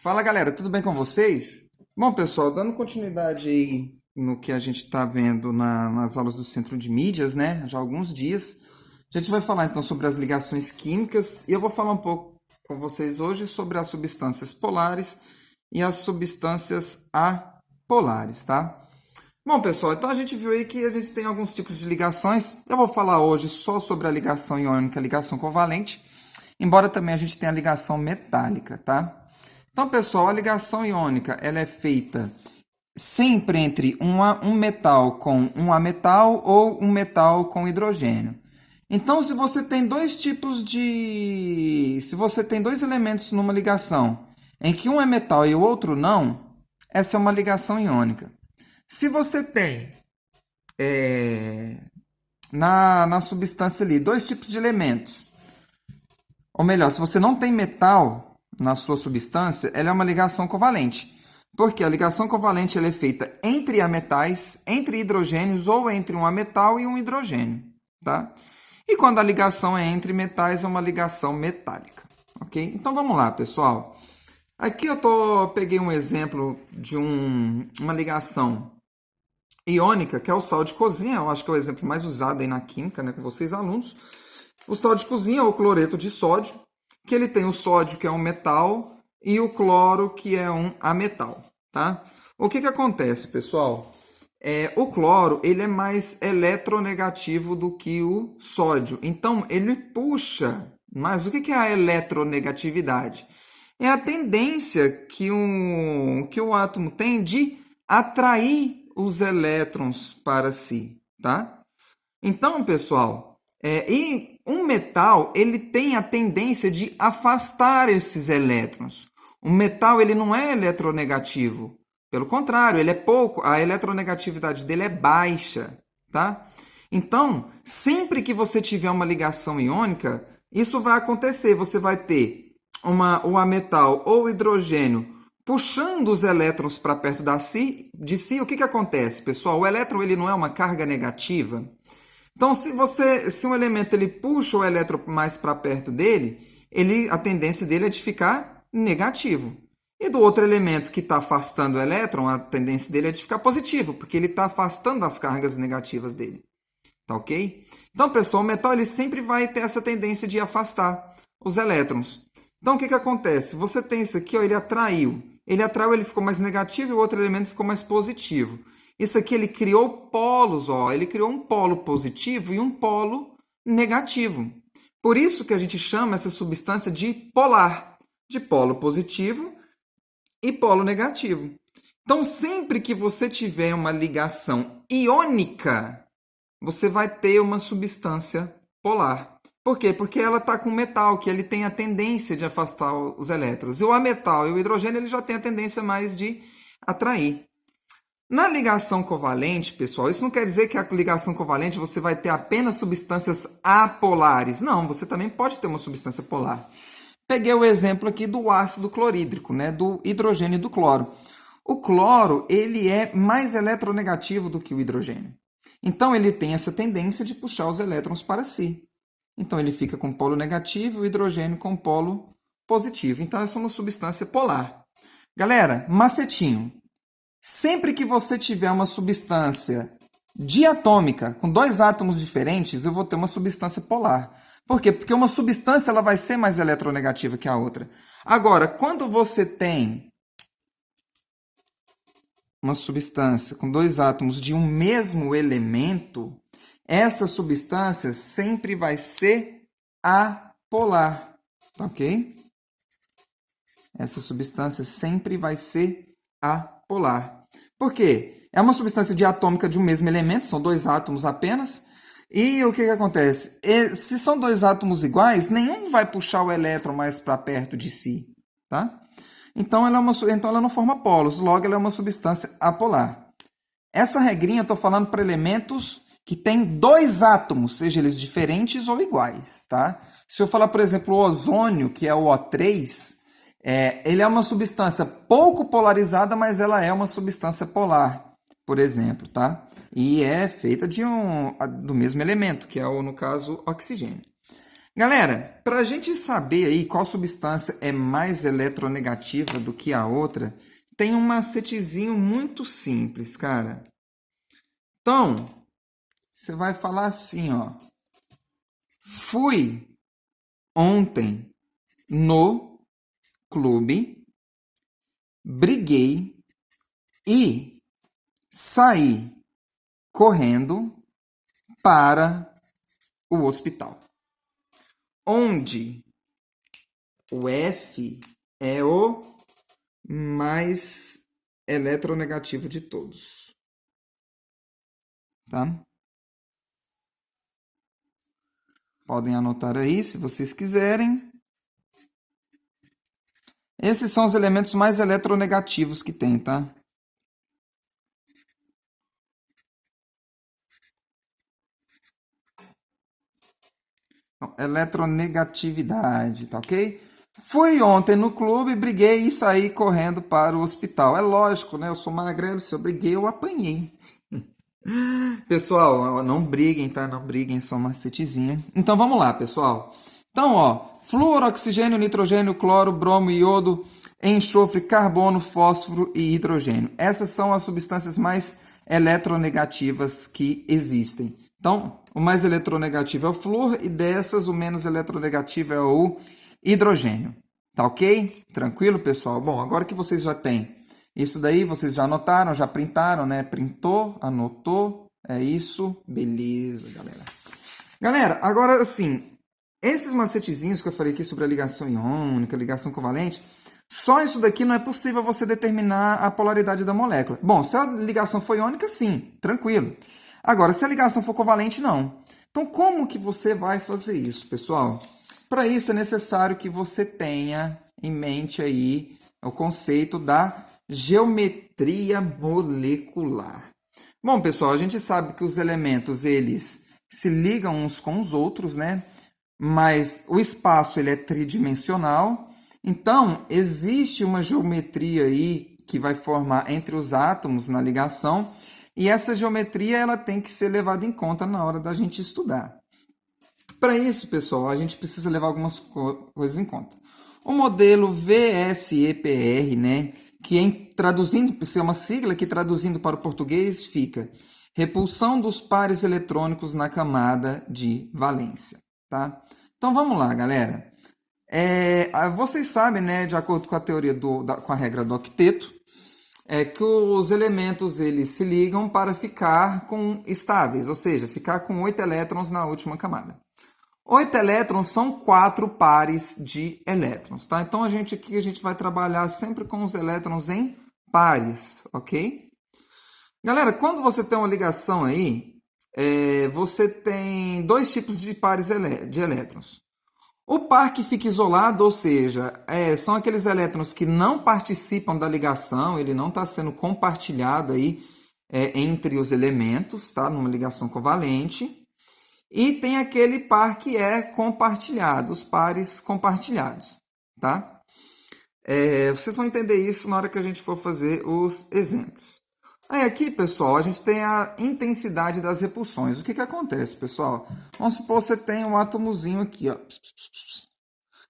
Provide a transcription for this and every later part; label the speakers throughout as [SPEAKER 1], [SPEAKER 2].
[SPEAKER 1] Fala galera, tudo bem com vocês? Bom, pessoal, dando continuidade aí no que a gente está vendo nas aulas do Centro de Mídias, né? Já há alguns dias. A gente vai falar então sobre as ligações químicas e eu vou falar um pouco com vocês hoje sobre as substâncias polares e as substâncias apolares, tá? Bom, pessoal, então a gente viu aí que a gente tem alguns tipos de ligações. Eu vou falar hoje só sobre a ligação iônica e a ligação covalente, embora também a gente tenha a ligação metálica, tá? Então, pessoal, a ligação iônica ela é feita sempre entre um metal com um ametal ou um metal com hidrogênio. Então, se você tem dois tipos de... Se você tem dois elementos numa ligação, em que um é metal e o outro não, essa é uma ligação iônica. Se você tem na substância ali dois tipos de elementos, ou melhor, se você não tem metal na sua substância, ela é uma ligação covalente. Porque a ligação covalente ela é feita entre ametais, entre hidrogênios ou entre um ametal e um hidrogênio, tá? E quando a ligação é entre metais, é uma ligação metálica, ok? Então vamos lá, pessoal. Aqui eu peguei um exemplo de uma ligação iônica, que é o sal de cozinha. Eu acho que é o exemplo mais usado aí na química, né, com vocês alunos. O sal de cozinha é o cloreto de sódio, que ele tem o sódio, que é um metal, e o cloro, que é um ametal, tá? O que acontece, pessoal? O cloro ele é mais eletronegativo do que o sódio. Então, ele puxa. Mas o que é a eletronegatividade? É a tendência que o átomo tem de atrair os elétrons para si, tá? Então, pessoal, e um metal ele tem a tendência de afastar esses elétrons. O metal ele não é eletronegativo. Pelo contrário, ele é pouco, a eletronegatividade dele é baixa, tá? Então, sempre que você tiver uma ligação iônica, isso vai acontecer. Você vai ter o ametal ou o hidrogênio puxando os elétrons para perto de si. O que acontece, pessoal? O elétron ele não é uma carga negativa. Então, se um elemento ele puxa o elétron mais para perto dele, a tendência dele é de ficar negativo. E do outro elemento que está afastando o elétron, a tendência dele é de ficar positivo, porque ele está afastando as cargas negativas dele. Tá ok? Então, pessoal, o metal ele sempre vai ter essa tendência de afastar os elétrons. Então, o que acontece? Você tem isso aqui, ó, ele atraiu. Ele atraiu, ele ficou mais negativo e o outro elemento ficou mais positivo. Isso aqui ele criou polos, ó. Ele criou um polo positivo e um polo negativo. Por isso que a gente chama essa substância de polar, de polo positivo e polo negativo. Então, sempre que você tiver uma ligação iônica, você vai ter uma substância polar. Por quê? Porque ela está com metal, que ele tem a tendência de afastar os elétrons. E o ametal e o hidrogênio ele já tem a tendência mais de atrair. Na ligação covalente, pessoal, isso não quer dizer que a ligação covalente você vai ter apenas substâncias apolares. Não, você também pode ter uma substância polar. Peguei o exemplo aqui do ácido clorídrico, né, do hidrogênio e do cloro. O cloro ele é mais eletronegativo do que o hidrogênio. Então, ele tem essa tendência de puxar os elétrons para si. Então, ele fica com polo negativo e o hidrogênio com polo positivo. Então, essa é uma substância polar. Galera, macetinho. Sempre que você tiver uma substância diatômica, com dois átomos diferentes, eu vou ter uma substância polar. Por quê? Porque uma substância ela vai ser mais eletronegativa que a outra. Agora, quando você tem uma substância com dois átomos de um mesmo elemento, essa substância sempre vai ser apolar, ok? Essa substância sempre vai ser apolar. Por quê? É uma substância diatômica de um mesmo elemento, são dois átomos apenas. E o que acontece? Se são dois átomos iguais, nenhum vai puxar o elétron mais para perto de si, tá? Então, ela não forma polos, logo ela é uma substância apolar. Essa regrinha eu estou falando para elementos que têm dois átomos, seja eles diferentes ou iguais, tá? Se eu falar, por exemplo, o ozônio, que é o O3, ele é uma substância pouco polarizada, mas ela é uma substância polar, por exemplo, tá? E é feita do mesmo elemento, que é, no caso, oxigênio. Galera, para a gente saber aí qual substância é mais eletronegativa do que a outra, tem um macetezinho muito simples, cara. Então, você vai falar assim, ó. Fui ontem no clube, briguei e saí correndo para o hospital. Onde o F é o mais eletronegativo de todos. Tá? Podem anotar aí, se vocês quiserem. Esses são os elementos mais eletronegativos que tem, tá? Então, eletronegatividade, tá ok? Fui ontem no clube, briguei e saí correndo para o hospital. É lógico, né? Eu sou magrelo, se eu briguei, eu apanhei. Pessoal, não briguem, tá? Não briguem, só um macetezinho. Então, vamos lá, pessoal. Então, ó, flúor, oxigênio, nitrogênio, cloro, bromo, iodo, enxofre, carbono, fósforo e hidrogênio. Essas são as substâncias mais eletronegativas que existem. Então, o mais eletronegativo é o flúor e dessas o menos eletronegativo é o hidrogênio. Tá ok? Tranquilo, pessoal? Bom, agora que vocês já têm isso daí, vocês já anotaram, já printaram, né? Printou, anotou, é isso. Beleza, galera. Galera, agora assim, esses macetezinhos que eu falei aqui sobre a ligação iônica, ligação covalente, só isso daqui não é possível você determinar a polaridade da molécula. Bom, se a ligação for iônica, sim, tranquilo. Agora, se a ligação for covalente, não. Então, como que você vai fazer isso, pessoal? Para isso, é necessário que você tenha em mente aí o conceito da geometria molecular. Bom, pessoal, a gente sabe que os elementos, eles se ligam uns com os outros, né? Mas o espaço, ele é tridimensional. Então, existe uma geometria aí que vai formar entre os átomos na ligação. E essa geometria ela tem que ser levada em conta na hora da gente estudar. Para isso, pessoal, a gente precisa levar algumas coisas em conta. O modelo VSEPR, né, que traduzindo, isso é uma sigla que traduzindo para o português fica repulsão dos pares eletrônicos na camada de valência. Tá? Então vamos lá, galera. Vocês sabem, né, de acordo com a teoria com a regra do octeto, que os elementos eles se ligam para ficar estáveis, ou seja, ficar com 8 elétrons na última camada. 8 elétrons são 4 pares de elétrons, tá? Então, a gente vai trabalhar sempre com os elétrons em pares, ok? Galera, quando você tem uma ligação aí, você tem dois tipos de pares de elétrons. O par que fica isolado, ou seja, são aqueles elétrons que não participam da ligação, ele não está sendo compartilhado aí, entre os elementos, tá? Numa ligação covalente. E tem aquele par que é compartilhado, os pares compartilhados, tá? Vocês vão entender isso na hora que a gente for fazer os exemplos. Aí aqui, pessoal, a gente tem a intensidade das repulsões. O que acontece, pessoal? Vamos supor que você tem um átomozinho aqui, ó.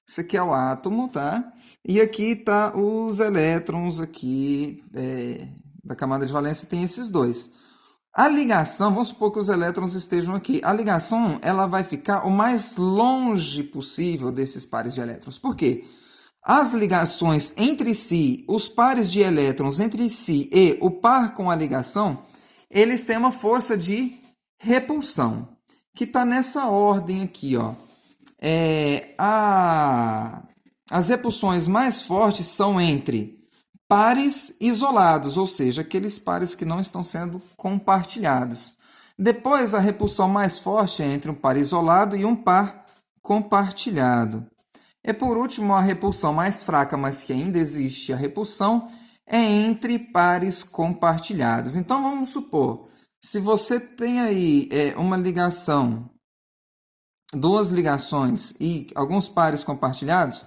[SPEAKER 1] Esse aqui é o átomo, tá? E aqui tá os elétrons aqui da camada de valência, tem esses dois. A ligação, vamos supor que os elétrons estejam aqui. A ligação ela vai ficar o mais longe possível desses pares de elétrons. Por quê? As ligações entre si, os pares de elétrons entre si e o par com a ligação, eles têm uma força de repulsão, que está nessa ordem aqui, ó. As repulsões mais fortes são entre pares isolados, ou seja, aqueles pares que não estão sendo compartilhados. Depois, a repulsão mais forte é entre um par isolado e um par compartilhado. E por último, a repulsão mais fraca, mas que ainda existe a repulsão, é entre pares compartilhados. Então, vamos supor, se você tem aí uma ligação, duas ligações e alguns pares compartilhados,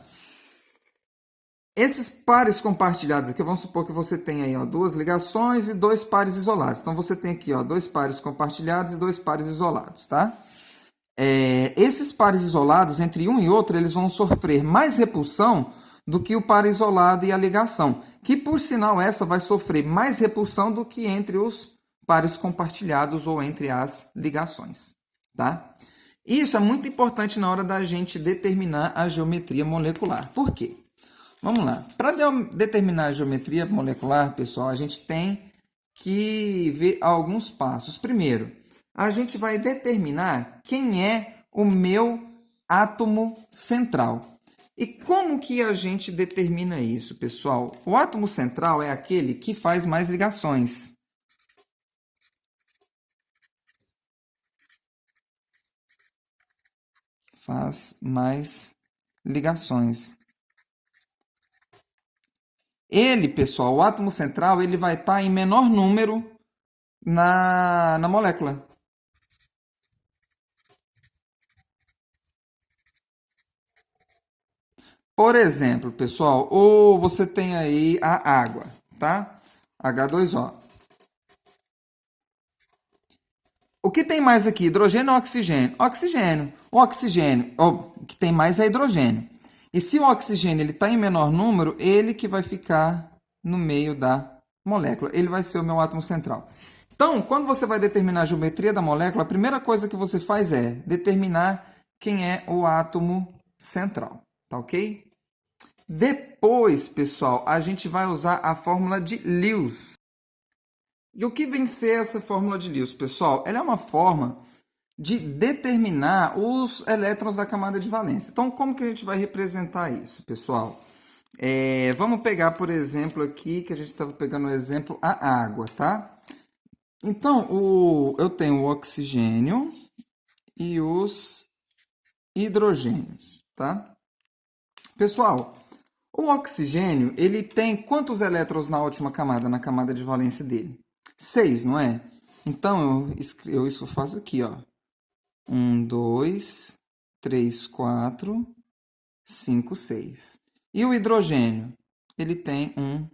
[SPEAKER 1] esses pares compartilhados aqui, vamos supor que você tem aí, ó, duas ligações e dois pares isolados. Então, você tem aqui, ó, dois pares compartilhados e dois pares isolados, tá? esses pares isolados, entre um e outro, eles vão sofrer mais repulsão do que o par isolado e a ligação, que por sinal essa vai sofrer mais repulsão do que entre os pares compartilhados ou entre as ligações, tá? Isso é muito importante na hora da gente determinar a geometria molecular. Por quê? Vamos lá. Para determinar a geometria molecular, pessoal, a gente tem que ver alguns passos. Primeiro, a gente vai determinar quem é o meu átomo central. E como que a gente determina isso, pessoal? O átomo central é aquele que faz mais ligações. Faz mais ligações. Ele, pessoal, o átomo central, ele vai estar em menor número na molécula. Por exemplo, pessoal, ou você tem aí a água, tá? H2O. O que tem mais aqui, hidrogênio ou oxigênio? Oxigênio. O oxigênio, o que tem mais é hidrogênio. E se o oxigênio está em menor número, ele que vai ficar no meio da molécula. Ele vai ser o meu átomo central. Então, quando você vai determinar a geometria da molécula, a primeira coisa que você faz é determinar quem é o átomo central. Tá ok? Depois, pessoal, a gente vai usar a fórmula de Lewis. E o que vem ser essa fórmula de Lewis, pessoal? Ela é uma forma de determinar os elétrons da camada de valência. Então, como que a gente vai representar isso, pessoal? Vamos pegar, por exemplo, aqui, que a gente estava pegando o exemplo, a água, tá? Então, eu tenho o oxigênio e os hidrogênios, tá? Pessoal, o oxigênio, ele tem quantos elétrons na última camada, na camada de valência dele? 6, não é? Então, eu isso faço aqui, ó. 1, 2, 3, 4, 5, 6. E o hidrogênio? Ele tem um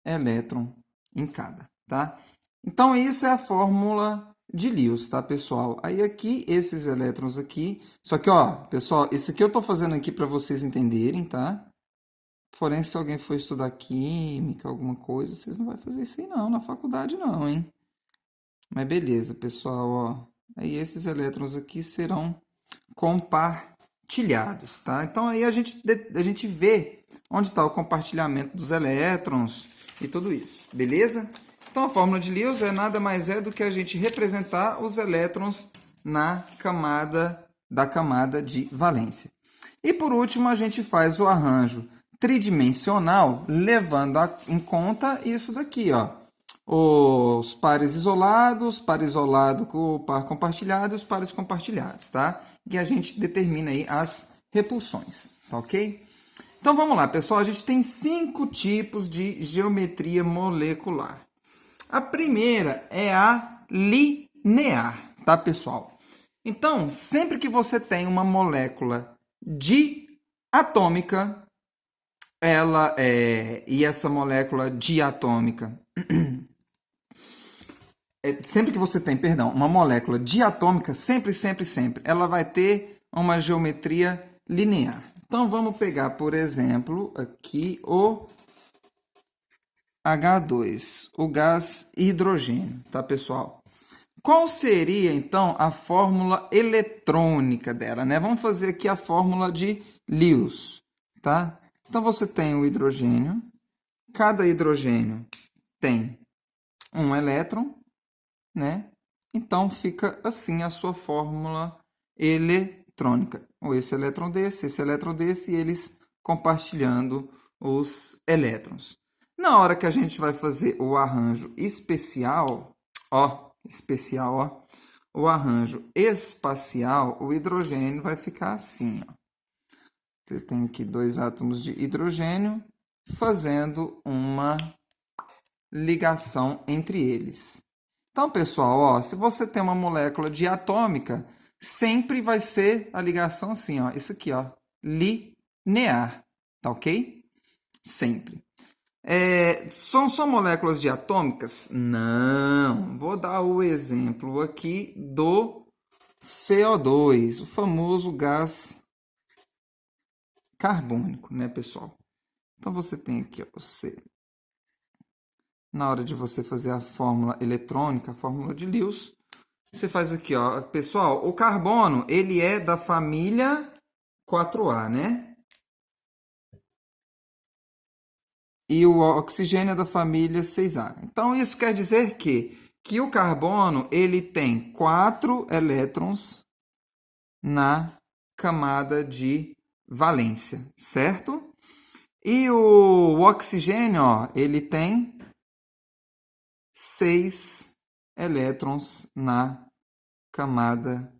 [SPEAKER 1] elétron em cada, tá? Então, isso é a fórmula de Lewis, tá, pessoal? Aí, aqui, esses elétrons aqui... Só que, ó, pessoal, isso aqui eu estou fazendo aqui para vocês entenderem, tá? Porém, se alguém for estudar química, alguma coisa, vocês não vão fazer isso aí não, na faculdade não, hein? Mas beleza, pessoal, ó. Aí esses elétrons aqui serão compartilhados, tá? Então aí a gente vê onde está o compartilhamento dos elétrons e tudo isso, beleza? Então a fórmula de Lewis nada mais é do que a gente representar os elétrons na camada de valência. E por último a gente faz o arranjo tridimensional levando em conta isso daqui, ó. Os pares isolados, par isolado com o par compartilhado e os pares compartilhados, tá? E a gente determina aí as repulsões, tá ok? Então vamos lá, pessoal. A gente tem 5 tipos de geometria molecular. A primeira é a linear, tá, pessoal? Então, sempre que você tem uma molécula diatômica, e essa molécula diatômica sempre que você tem, uma molécula diatômica, sempre, ela vai ter uma geometria linear. Então, vamos pegar, por exemplo, aqui o H2, o gás hidrogênio, tá, pessoal? Qual seria, então, a fórmula eletrônica dela, né? Vamos fazer aqui a fórmula de Lewis, tá? Então, você tem o hidrogênio. Cada hidrogênio tem um elétron, né? Então, fica assim a sua fórmula eletrônica. Ou esse elétron desse, e eles compartilhando os elétrons. Na hora que a gente vai fazer o arranjo especial, o arranjo espacial, o hidrogênio vai ficar assim, ó. Você tem aqui 2 átomos de hidrogênio fazendo uma ligação entre eles. Então, pessoal, ó, se você tem uma molécula diatômica, sempre vai ser a ligação assim, ó, isso aqui, ó, linear, tá ok? Sempre. São só moléculas diatômicas? Não. Vou dar o exemplo aqui do CO2, o famoso gás carbônico, né, pessoal? Então, você tem aqui, ó, na hora de você fazer a fórmula eletrônica, a fórmula de Lewis, você faz aqui, ó, pessoal, o carbono, ele é da família 4A, né? E o oxigênio é da família 6A. Então, isso quer dizer que o carbono, ele tem 4 elétrons na camada de valência, certo? E o oxigênio, ó, ele tem 6 elétrons na camada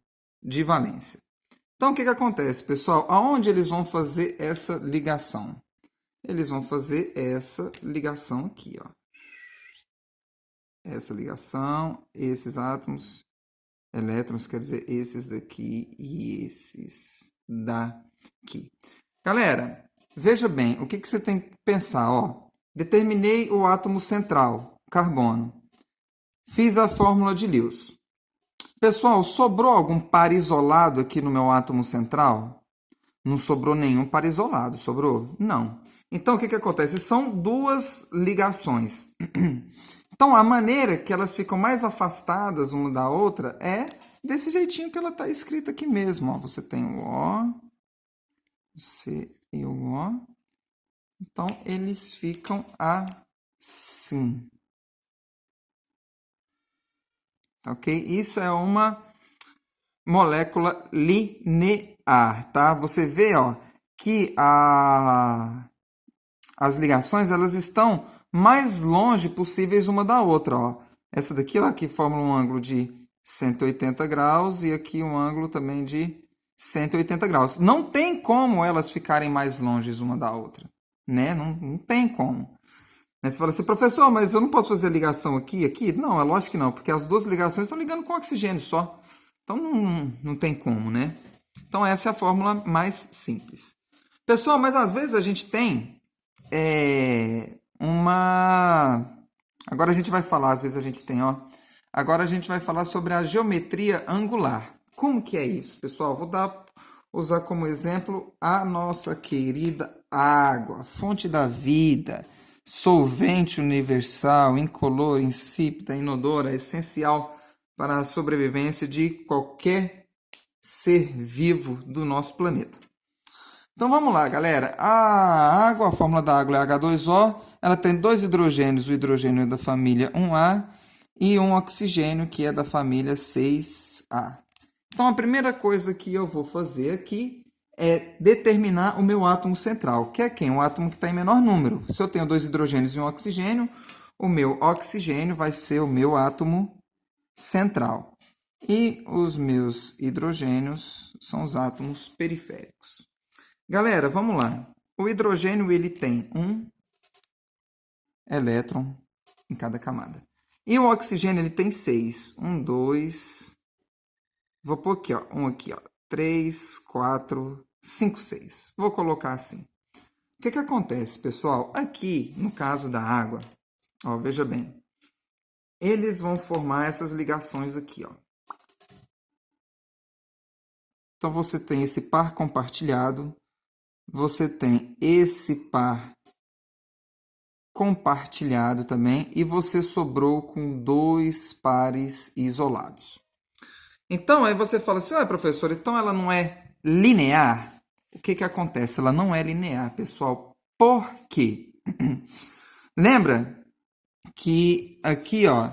[SPEAKER 1] de valência. Então, o que acontece, pessoal? Aonde eles vão fazer essa ligação? Eles vão fazer essa ligação aqui, ó. Essa ligação, esses átomos, elétrons, quer dizer, esses daqui e esses daqui. Galera, veja bem, o que você tem que pensar, ó. Determinei o átomo central, carbono. Fiz a fórmula de Lewis. Pessoal, sobrou algum par isolado aqui no meu átomo central? Não sobrou nenhum par isolado, sobrou? Não. Então, o que acontece? São duas ligações. Então, a maneira que elas ficam mais afastadas uma da outra é desse jeitinho que ela está escrita aqui mesmo. Ó. Você tem o O, C e o O. Então, eles ficam assim. Ok? Isso é uma molécula linear, tá? Você vê, ó, que as ligações elas estão mais longe possíveis uma da outra, ó. Essa daqui, ó, aqui forma um ângulo de 180 graus e aqui um ângulo também de 180 graus. Não tem como elas ficarem mais longe uma da outra, né? Não tem como. Você fala assim, professor, mas eu não posso fazer ligação aqui? Não, é lógico que não, porque as duas ligações estão ligando com oxigênio só. Então, não tem como, né? Então, essa é a fórmula mais simples. Pessoal, mas às vezes a gente tem uma... Agora a gente vai falar, às vezes a gente tem, ó. Agora a gente vai falar sobre a geometria angular. Como que é isso, pessoal? Vou usar como exemplo a nossa querida água, fonte da vida, solvente universal, incolor, insípida, inodora, essencial para a sobrevivência de qualquer ser vivo do nosso planeta. Então vamos lá, galera. A água, a fórmula da água é H2O. Ela tem dois hidrogênios, o hidrogênio é da família 1A e um oxigênio que é da família 6A. Então a primeira coisa que eu vou fazer aqui é determinar o meu átomo central, que é quem? O átomo que está em menor número. Se eu tenho dois hidrogênios e um oxigênio, o meu oxigênio vai ser o meu átomo central. E os meus hidrogênios são os átomos periféricos. Galera, vamos lá. O hidrogênio ele tem um elétron em cada camada. E o oxigênio ele tem 6. 1, 2... Vou pôr aqui, ó. Um aqui, ó. 3, 4, 5, 6. Vou colocar assim. O que acontece, pessoal? Aqui, no caso da água, ó, veja bem. Eles vão formar essas ligações aqui, ó. Então, você tem esse par compartilhado. Você tem esse par compartilhado também. E você sobrou com dois pares isolados. Então, aí você fala assim, professor, então ela não é linear? O que acontece? Ela não é linear, pessoal. Por quê? Lembra que aqui, ó,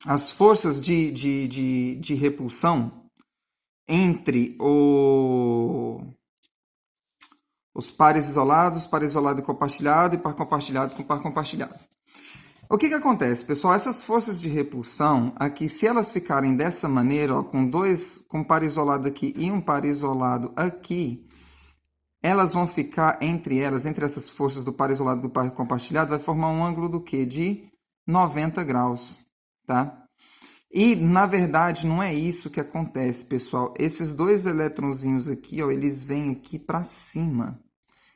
[SPEAKER 1] as forças de repulsão entre os pares isolados, par isolado e compartilhado, e par compartilhado com par compartilhado. O que acontece, pessoal? Essas forças de repulsão, aqui, se elas ficarem dessa maneira, ó, com um par isolado aqui e um par isolado aqui, elas vão ficar entre essas forças do par isolado e do par compartilhado, vai formar um ângulo do quê? De 90 graus, tá? E, na verdade, não é isso que acontece, pessoal. Esses dois elétronzinhos aqui, ó, eles vêm aqui para cima.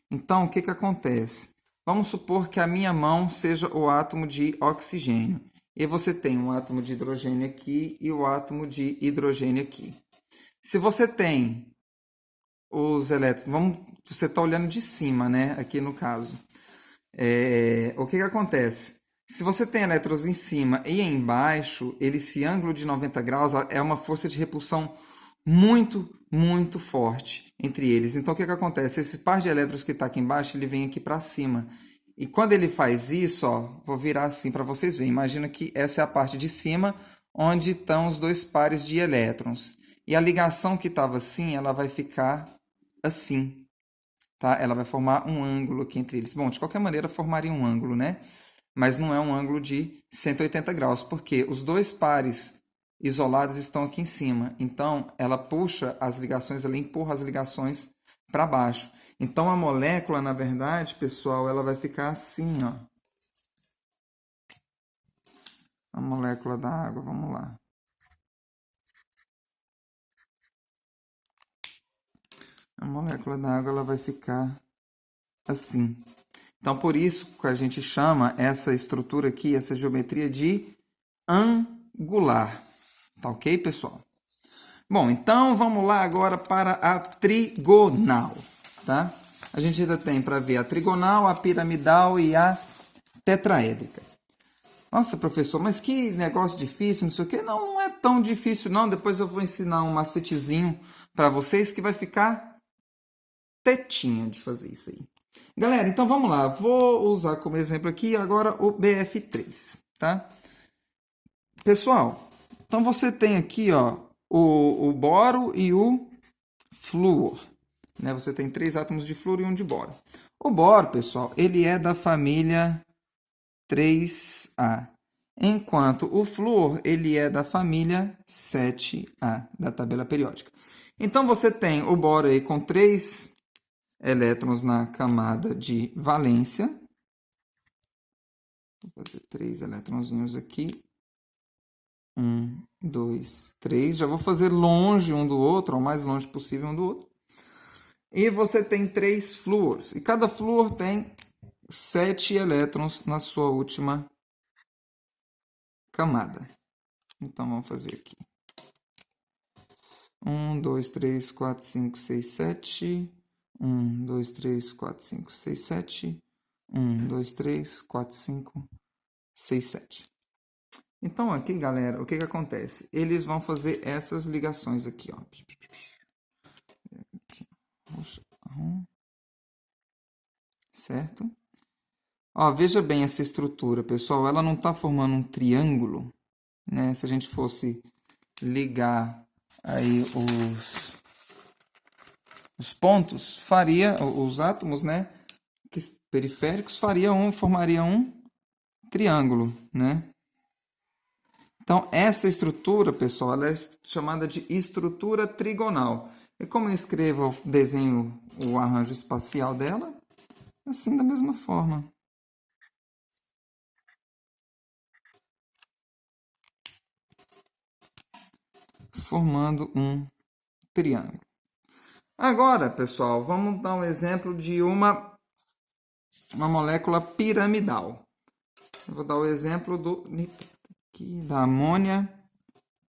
[SPEAKER 1] Então, o que acontece? Vamos supor que a minha mão seja o átomo de oxigênio e você tem um átomo de hidrogênio aqui e o átomo de hidrogênio aqui. Se você tem os elétrons, você está olhando de cima, né? Aqui no caso. O que acontece? Se você tem elétrons em cima e embaixo, esse ângulo de 90 graus é uma força de repulsão muito, muito forte entre eles. Então, o que acontece? Esse par de elétrons que está aqui embaixo, ele vem aqui para cima. E quando ele faz isso, ó, vou virar assim para vocês verem. Imagina que essa é a parte de cima, onde estão os dois pares de elétrons. E a ligação que estava assim, ela vai ficar assim. Tá? Ela vai formar um ângulo aqui entre eles. Bom, de qualquer maneira, formaria um ângulo, né? Mas não é um ângulo de 180 graus, porque os dois pares isolados estão aqui em cima. Então, ela puxa as ligações, ela empurra as ligações para baixo. Então, a molécula, na verdade, pessoal, ela vai ficar assim, ó. A molécula da água, vamos lá. A molécula da água, ela vai ficar assim. Então, por isso que a gente chama essa estrutura aqui, essa geometria de angular. Tá ok, pessoal? Bom, então vamos lá agora para a trigonal, tá? A gente ainda tem para ver a trigonal, a piramidal e a tetraédrica. Nossa, professor, mas que negócio difícil, não sei o quê. Não, não é tão difícil não. Depois eu vou ensinar um macetezinho para vocês que vai ficar tetinha de fazer isso aí. Galera, então vamos lá. Vou usar como exemplo aqui agora o BF3, tá? Pessoal, então você tem aqui, ó, o boro e o flúor, né? Você tem 3 átomos de flúor e 1 de boro. O boro, pessoal, ele é da família 3A, enquanto o flúor ele é da família 7A, da tabela periódica. Então você tem o boro aí com 3 elétrons na camada de valência. Vou fazer 3 elétronzinhos aqui. 1, 2, 3. Já vou fazer longe um do outro, o mais longe possível um do outro. E você tem 3 flúors. E cada flúor tem 7 elétrons na sua última camada. Então, vamos fazer aqui. 1, 2, 3, 4, 5, 6, 7. 1, 2, 3, 4, 5, 6, 7. 1, 2, 3, 4, 5, 6, 7. Então, aqui, galera, o que acontece? Eles vão fazer essas ligações aqui, ó. Certo? Ó, veja bem essa estrutura, pessoal. Ela não está formando um triângulo, né? Se a gente fosse ligar aí os pontos, faria os átomos, né? Periféricos formaria um triângulo, né? Então, essa estrutura, pessoal, ela é chamada de estrutura trigonal. E como eu escrevo, desenho o arranjo espacial dela, assim da mesma forma. Formando um triângulo. Agora, pessoal, vamos dar um exemplo de uma molécula piramidal. Eu vou dar o exemplo da amônia,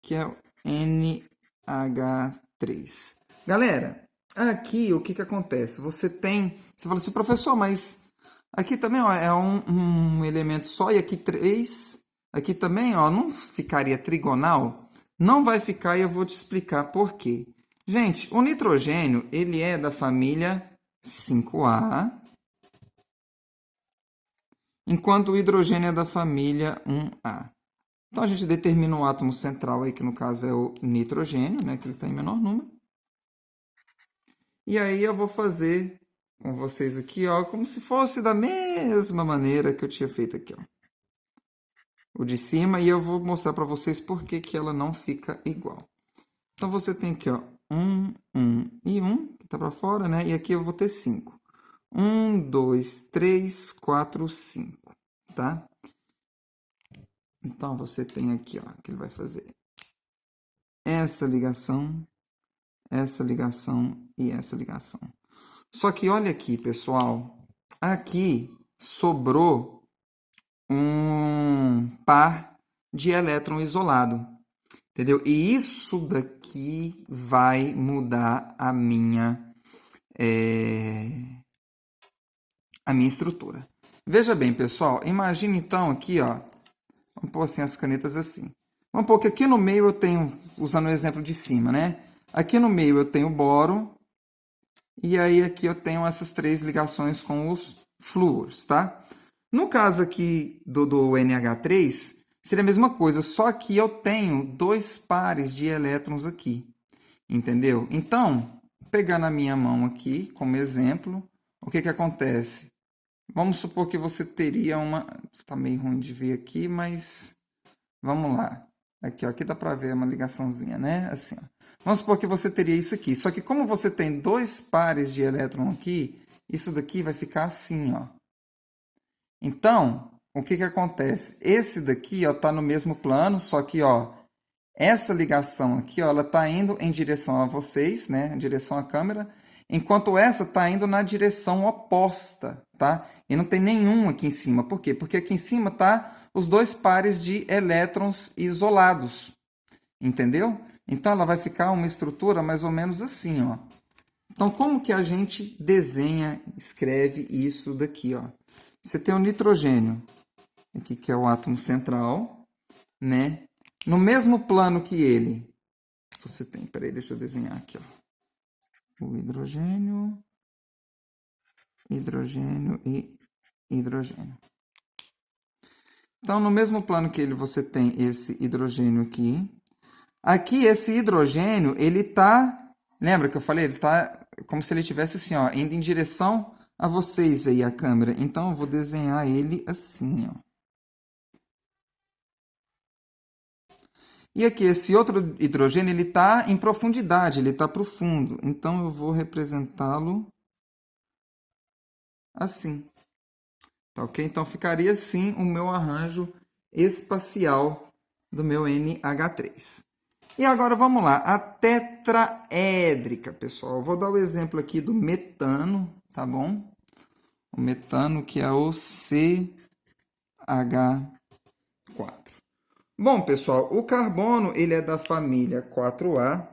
[SPEAKER 1] que é o NH3. Galera, aqui o que acontece? Você fala assim, professor, mas aqui também ó, é um elemento só e aqui 3. Aqui também ó, não ficaria trigonal? Não vai ficar e eu vou te explicar por quê. Gente, o nitrogênio ele é da família 5A, enquanto o hidrogênio é da família 1A. Então, a gente determina o átomo central aí, que no caso é o nitrogênio, né, que ele está em menor número. E aí eu vou fazer com vocês aqui, ó, como se fosse da mesma maneira que eu tinha feito aqui, ó. O de cima, e eu vou mostrar para vocês por que ela não fica igual. Então, você tem aqui, ó, 1, 1 e 1, que está para fora, né? E aqui eu vou ter 5. 1, 2, 3, 4, 5, tá? Então, você tem aqui, ó, que ele vai fazer essa ligação e essa ligação. Só que olha aqui, pessoal. Aqui sobrou um par de elétron isolado. Entendeu? E isso daqui vai mudar a minha estrutura. Veja bem, pessoal, imagine então aqui, ó, vamos pôr assim as canetas assim. Vamos pôr que aqui no meio eu tenho, usando o exemplo de cima, né? Aqui no meio eu tenho boro, e aí aqui eu tenho essas três ligações com os flúoros, tá? No caso aqui do NH3, seria a mesma coisa, só que eu tenho dois pares de elétrons aqui, entendeu? Então, pegando a minha mão aqui como exemplo, o que que acontece? Vamos supor que você teria uma... Tá meio ruim de ver aqui, mas vamos lá. Aqui, ó, aqui dá para ver uma ligaçãozinha, né? Assim, ó. Vamos supor que você teria isso aqui. Só que como você tem dois pares de elétron aqui, isso daqui vai ficar assim, ó. Então, o que que acontece? Esse daqui, ó, tá no mesmo plano, só que, ó, essa ligação aqui, ó, ela tá indo em direção a vocês, né? Em direção à câmera, enquanto essa tá indo na direção oposta, tá? E não tem nenhum aqui em cima. Por quê? Porque aqui em cima tá os dois pares de elétrons isolados. Entendeu? Então, ela vai ficar uma estrutura mais ou menos assim, ó. Então, como que a gente desenha, escreve isso daqui, ó? Você tem o nitrogênio, aqui que é o átomo central, né? No mesmo plano que ele, você tem... Peraí, deixa eu desenhar aqui, ó. O hidrogênio, hidrogênio e hidrogênio. Então, no mesmo plano que ele, você tem esse hidrogênio aqui. Aqui, esse hidrogênio, ele tá... Lembra que eu falei? Ele tá como se ele estivesse assim, ó, indo em direção a vocês aí, a câmera. Então, eu vou desenhar ele assim, ó. E aqui, esse outro hidrogênio, ele tá em profundidade, ele tá profundo. Então, eu vou representá-lo assim. Tá ok? Então, ficaria assim o meu arranjo espacial do meu NH3. E agora vamos lá, a tetraédrica, pessoal. Eu vou dar o exemplo aqui do metano, tá bom? O metano que é o CH4. Bom, pessoal, o carbono ele é da família 4A,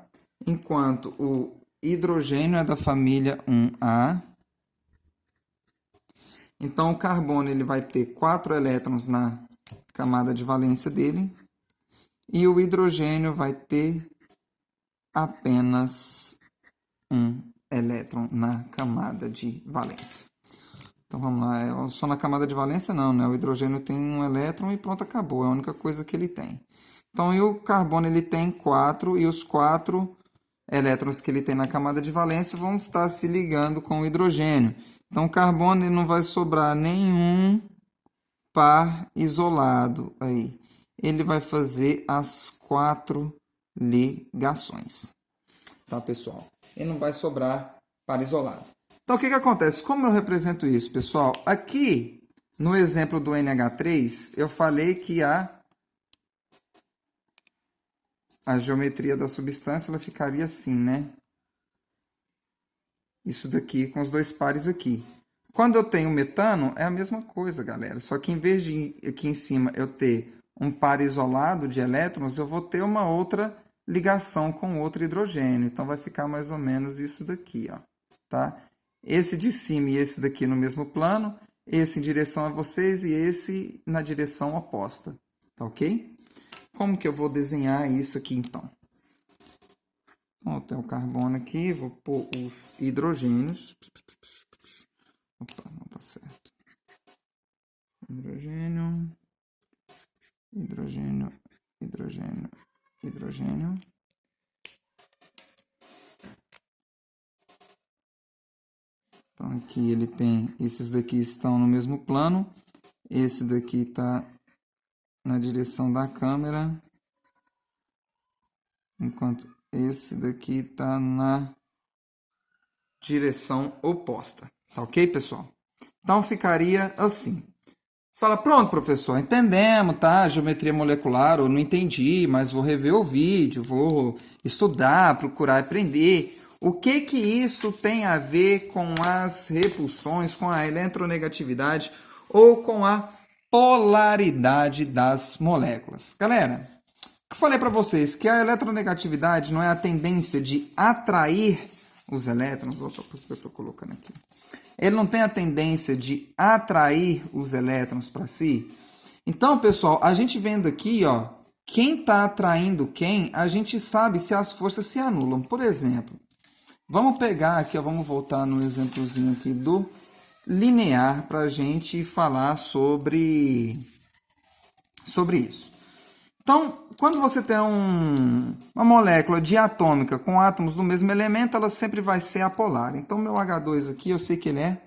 [SPEAKER 1] enquanto o hidrogênio é da família 1A. Então, o carbono ele vai ter 4 elétrons na camada de valência dele. E o hidrogênio vai ter apenas um elétron na camada de valência. Então, vamos lá. Só na camada de valência não, né? O hidrogênio tem um elétron e pronto, acabou. É a única coisa que ele tem. Então, e o carbono ele tem 4 e os 4 elétrons que ele tem na camada de valência vão estar se ligando com o hidrogênio. Então, o carbono ele não vai sobrar nenhum par isolado aí. Ele vai fazer as 4 ligações. Tá, pessoal? E não vai sobrar par isolado. Então, o que que acontece? Como eu represento isso, pessoal? Aqui, no exemplo do NH3, eu falei que a geometria da substância ela ficaria assim, né? Isso daqui com os dois pares aqui. Quando eu tenho metano, é a mesma coisa, galera. Só que em vez de aqui em cima eu ter um par isolado de elétrons, eu vou ter uma outra ligação com outro hidrogênio. Então, vai ficar mais ou menos isso daqui, ó, tá? Esse de cima e esse daqui no mesmo plano, esse em direção a vocês e esse na direção oposta, tá ok? Como que eu vou desenhar isso aqui, então? Então, eu tenho o carbono aqui, vou pôr os hidrogênios. Opa, não tá certo. Hidrogênio, hidrogênio, hidrogênio, hidrogênio. Então, aqui ele tem, esses daqui estão no mesmo plano. Esse daqui está na direção da câmera. Enquanto esse daqui está na direção oposta. Tá ok, pessoal? Então, ficaria assim. Você fala, pronto, professor, entendemos, tá? Geometria molecular, eu não entendi, mas vou rever o vídeo, vou estudar, procurar aprender. O que que isso tem a ver com as repulsões, com a eletronegatividade ou com a polaridade das moléculas. Galera, eu falei para vocês que a eletronegatividade não é a tendência de atrair os elétrons, só porque eu estou colocando aqui. Ele não tem a tendência de atrair os elétrons para si. Então, pessoal, a gente vendo aqui, ó, quem está atraindo quem, a gente sabe se as forças se anulam. Por exemplo, vamos pegar aqui, ó, vamos voltar no exemplozinho aqui do linear para a gente falar sobre isso. Então, quando você tem uma molécula diatômica com átomos do mesmo elemento, ela sempre vai ser apolar. Então, meu H2 aqui, eu sei que ele é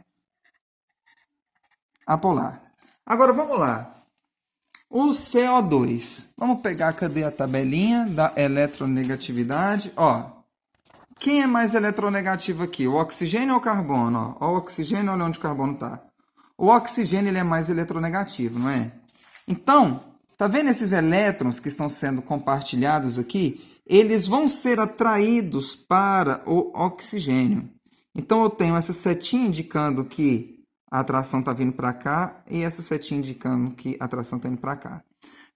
[SPEAKER 1] apolar. Agora, vamos lá. O CO2. Vamos pegar, cadê a tabelinha da eletronegatividade? Ó, quem é mais eletronegativo aqui? O oxigênio ou o carbono? Ó, o oxigênio, olha onde o carbono está. O oxigênio ele é mais eletronegativo, não é? Então, tá vendo esses elétrons que estão sendo compartilhados aqui? Eles vão ser atraídos para o oxigênio. Então, eu tenho essa setinha indicando que a atração está vindo para cá e essa setinha indicando que a atração está indo para cá.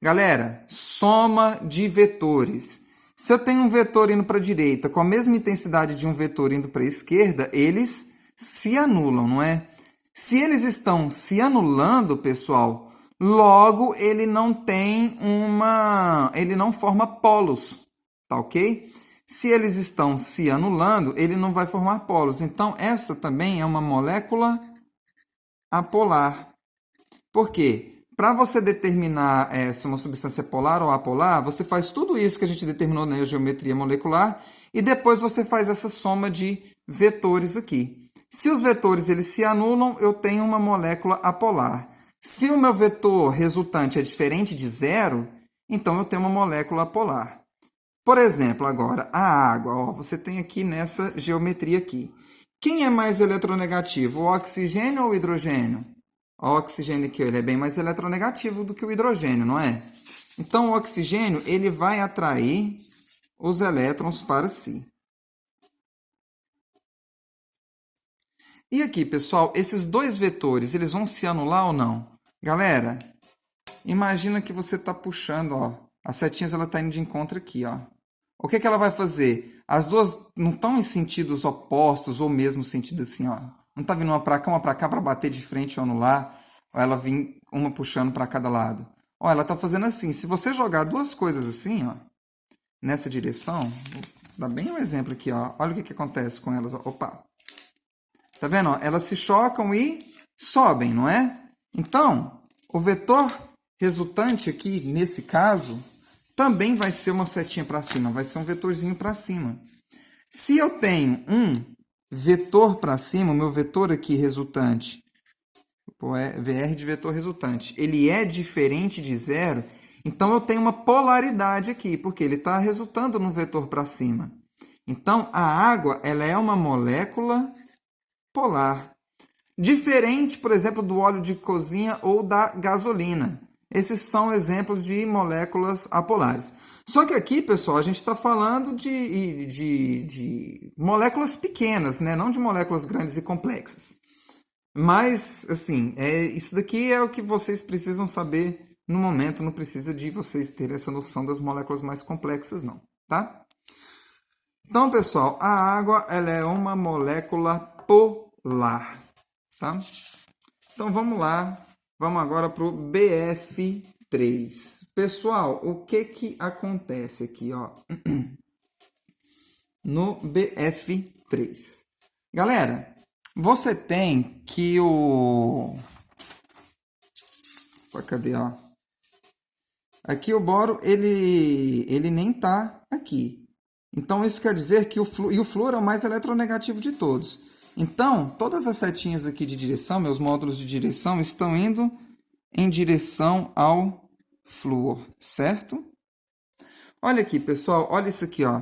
[SPEAKER 1] Galera, soma de vetores. Se eu tenho um vetor indo para a direita com a mesma intensidade de um vetor indo para a esquerda, eles se anulam, não é? Se eles estão se anulando, pessoal, logo ele não forma polos, tá ok? Se eles estão se anulando, ele não vai formar polos. Então, essa também é uma molécula apolar. Por quê? Para você determinar se uma substância é polar ou apolar, você faz tudo isso que a gente determinou na geometria molecular e depois você faz essa soma de vetores aqui. Se os vetores eles se anulam, eu tenho uma molécula apolar. Se o meu vetor resultante é diferente de zero, então eu tenho uma molécula apolar. Por exemplo, agora, a água. Ó, você tem aqui nessa geometria aqui. Quem é mais eletronegativo, o oxigênio ou o hidrogênio? O oxigênio aqui ele é bem mais eletronegativo do que o hidrogênio, não é? Então, o oxigênio ele vai atrair os elétrons para si. E aqui, pessoal, esses dois vetores, eles vão se anular ou não? Galera, imagina que você está puxando, ó, as setinhas ela está indo de encontro aqui, ó. O que ela vai fazer? As duas não estão em sentidos opostos ou mesmo sentido assim, ó. Não está vindo uma para cá para bater de frente ou anular, ou ela vir uma puxando para cada lado. Ó, ela está fazendo assim. Se você jogar duas coisas assim, ó, nessa direção, vou dar bem um exemplo aqui, ó. Olha o que acontece com elas. Ó. Opa! Tá vendo? Ó? Elas se chocam e sobem, não é? Então, o vetor resultante aqui, nesse caso, também vai ser uma setinha para cima, vai ser um vetorzinho para cima. Se eu tenho um vetor para cima, o meu vetor aqui resultante, VR de vetor resultante, ele é diferente de zero, então eu tenho uma polaridade aqui, porque ele está resultando num vetor para cima. Então, a água ela é uma molécula polar. Diferente, por exemplo, do óleo de cozinha ou da gasolina. Esses são exemplos de moléculas apolares. Só que aqui, pessoal, a gente está falando de moléculas pequenas, né? Não de moléculas grandes e complexas. Mas, assim, isso daqui é o que vocês precisam saber no momento. Não precisa de vocês terem essa noção das moléculas mais complexas, não. Tá? Então, pessoal, a água ela é uma molécula polar. Tá? Então, vamos lá. Vamos agora para o BF3. Pessoal, o que acontece aqui, ó, no BF3? Galera, você tem que o... Cadê, ó? Aqui o boro, ele nem tá aqui. Então, isso quer dizer que o flúor é o mais eletronegativo de todos. Então, todas as setinhas aqui de direção, meus módulos de direção, estão indo em direção ao flúor, certo? Olha aqui, pessoal, olha isso aqui, ó.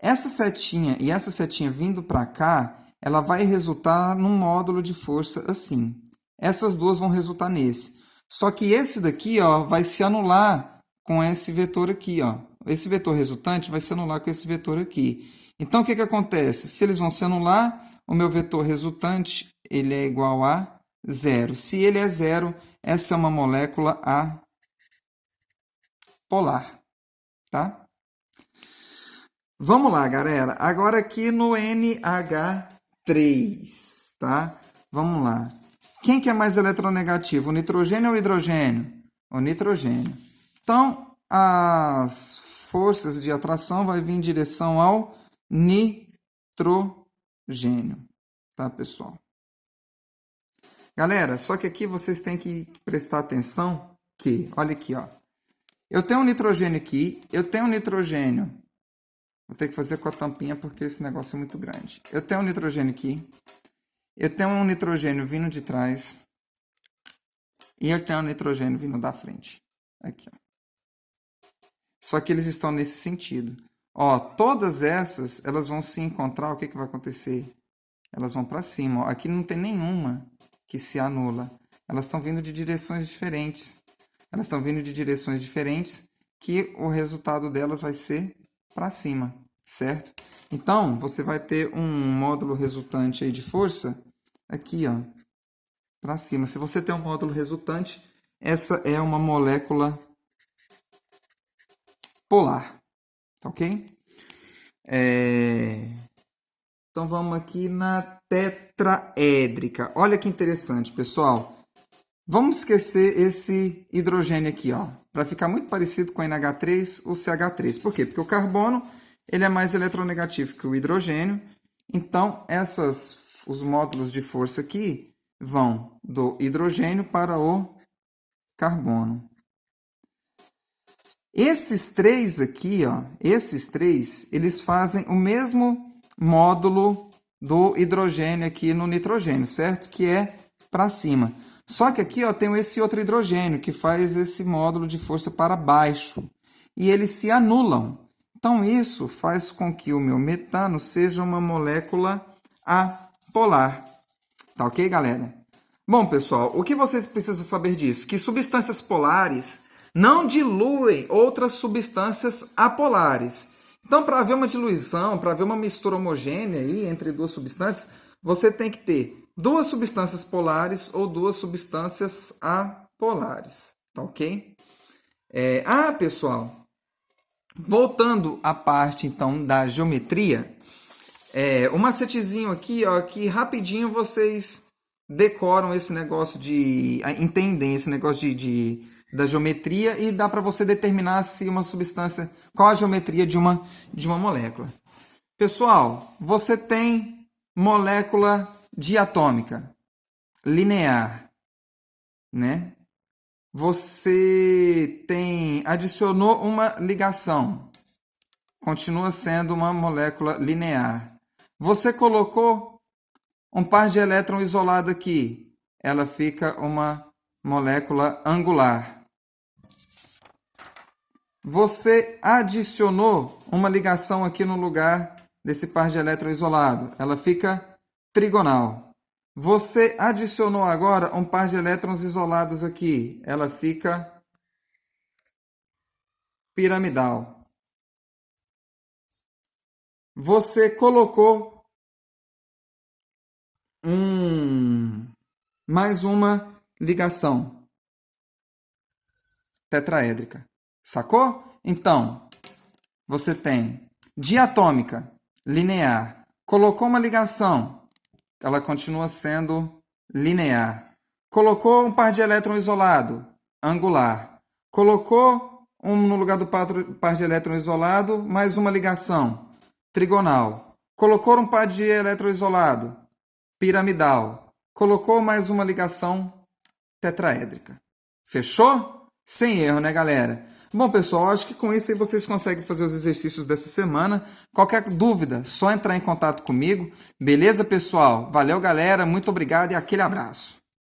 [SPEAKER 1] Essa setinha e essa setinha vindo para cá, ela vai resultar num módulo de força assim. Essas duas vão resultar nesse. Só que esse daqui, ó, vai se anular com esse vetor aqui, ó. Esse vetor resultante vai se anular com esse vetor aqui. Então, o que acontece? Se eles vão se anular, o meu vetor resultante ele é igual a zero. Se ele é zero, essa é uma molécula apolar, tá? Vamos lá, galera. Agora aqui no NH3, tá? Vamos lá. Quem que é mais eletronegativo, o nitrogênio ou o hidrogênio? O nitrogênio. Então, as forças de atração vai vir em direção ao nitrogênio, tá, pessoal? Galera, só que aqui vocês têm que prestar atenção que, olha aqui, ó. Eu tenho um nitrogênio aqui, eu tenho um nitrogênio. Vou ter que fazer com a tampinha porque esse negócio é muito grande. Eu tenho um nitrogênio aqui. Eu tenho um nitrogênio vindo de trás. E eu tenho um nitrogênio vindo da frente. Aqui, ó. Só que eles estão nesse sentido. Ó, todas essas, elas vão se encontrar, o que que vai acontecer? Elas vão para cima, ó. Aqui não tem nenhuma que se anula. Elas estão vindo de direções diferentes. Elas estão vindo de direções diferentes que o resultado delas vai ser para cima, certo? Então, você vai ter um módulo resultante aí de força aqui, ó, para cima. Se você tem um módulo resultante, essa é uma molécula polar, tá ok? Então, vamos aqui na tetraédrica. Olha que interessante, pessoal. Vamos esquecer esse hidrogênio aqui, ó, para ficar muito parecido com o NH3 ou CH3. Por quê? Porque o carbono ele é mais eletronegativo que o hidrogênio. Então, os módulos de força aqui vão do hidrogênio para o carbono. Esses três aqui, ó, eles fazem o mesmo módulo do hidrogênio aqui no nitrogênio, certo? Que é para cima. Só que aqui, ó, tem esse outro hidrogênio que faz esse módulo de força para baixo. E eles se anulam. Então, isso faz com que o meu metano seja uma molécula apolar. Tá ok, galera? Bom, pessoal, o que vocês precisam saber disso? Que substâncias polares não diluem outras substâncias apolares. Então, para haver uma diluição, para haver uma mistura homogênea aí entre duas substâncias, você tem que ter duas substâncias polares ou duas substâncias apolares, tá ok? Pessoal, voltando à parte, então, da geometria, um macetezinho aqui, ó, que rapidinho vocês decoram esse negócio entendem esse negócio da geometria e dá para você determinar se uma substância, qual a geometria de uma molécula. Pessoal, você tem molécula diatômica, linear, né? Você adicionou uma ligação, continua sendo uma molécula linear. Você colocou um par de elétron isolado aqui, ela fica uma molécula angular. Você adicionou uma ligação aqui no lugar desse par de elétron isolado, ela fica trigonal. Você adicionou agora um par de elétrons isolados aqui. Ela fica piramidal. Você colocou mais uma ligação tetraédrica. Sacou? Então, você tem diatômica, linear. Colocou uma ligação. Ela continua sendo linear. Colocou um par de elétron isolado, angular. Colocou no lugar do par de elétron isolado, mais uma ligação, trigonal. Colocou um par de elétron isolado, piramidal. Colocou mais uma ligação tetraédrica. Fechou? Sem erro, né, galera? Bom, pessoal, acho que com isso aí vocês conseguem fazer os exercícios dessa semana. Qualquer dúvida, só entrar em contato comigo. Beleza, pessoal? Valeu, galera. Muito obrigado e aquele abraço.